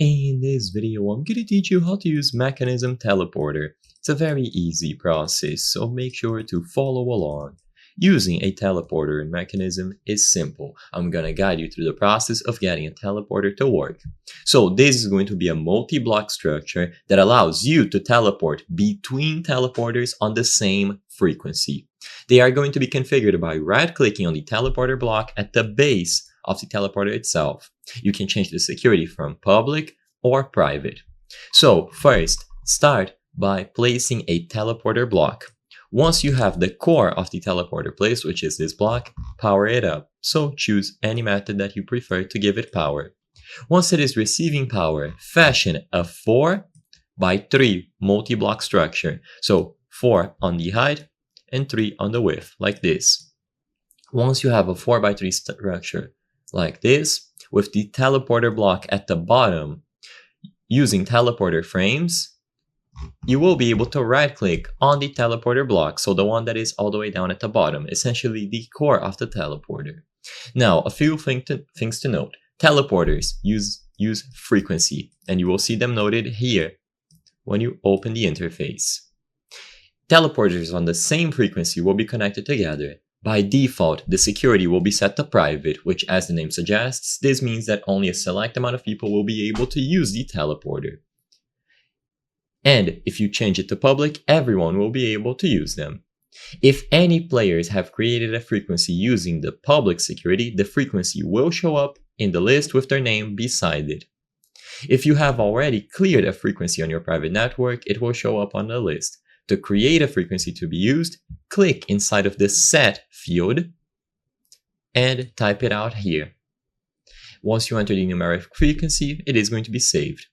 In this video, I'm going to teach you how to use Mekanism Teleporter. It's a very easy process, so make sure to follow along. Using a teleporter in Mekanism is simple. I'm going to guide you through the process of getting a teleporter to work. So this is going to be a multi-block structure that allows you to teleport between teleporters on the same frequency. They are going to be configured by right-clicking on the teleporter block at the base of the teleporter itself. You can change the security from public or private. So first, start by placing a teleporter block. Once you have the core of the teleporter placed, which is this block, power it up. So choose any method that you prefer to give it power. Once it is receiving power, fashion a 4x3 multi-block structure. So 4 on the height and 3 on the width, like this. Once you have a 4x3 structure like this, with the teleporter block at the bottom, using teleporter frames, you will be able to right-click on the teleporter block, so the one that is all the way down at the bottom, essentially the core of the teleporter. Now, a few things to note. Teleporters use frequency, and you will see them noted here when you open the interface. Teleporters on the same frequency will be connected together. By default, the security will be set to private, which, as the name suggests, this means that only a select amount of people will be able to use the teleporter. And if you change it to public, everyone will be able to use them. If any players have created a frequency using the public security, the frequency will show up in the list with their name beside it. If you have already cleared a frequency on your private network, it will show up on the list. To create a frequency to be used, click inside of the set field and type it out here. Once you enter the numeric frequency, it is going to be saved.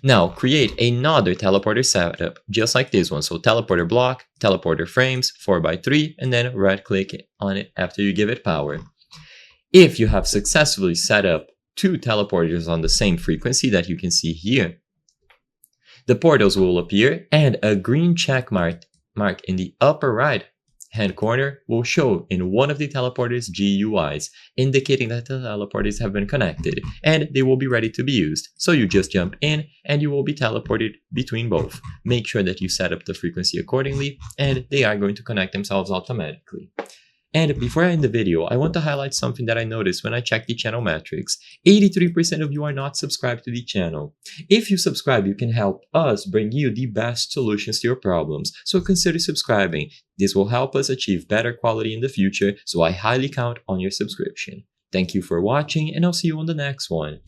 Now create another teleporter setup, just like this one. So teleporter block, teleporter frames, 4x3, and then right click on it after you give it power. If you have successfully set up 2 teleporters on the same frequency that you can see here, the portals will appear and a green check mark in the upper right hand corner will show in one of the teleporters GUIs, indicating that the teleporters have been connected and they will be ready to be used. So you just jump in and you will be teleported between both. Make sure that you set up the frequency accordingly and they are going to connect themselves automatically. And before I end the video, I want to highlight something that I noticed when I checked the channel metrics. 83% of you are not subscribed to the channel. If you subscribe, you can help us bring you the best solutions to your problems, so consider subscribing. This will help us achieve better quality in the future, so I highly count on your subscription. Thank you for watching, and I'll see you on the next one.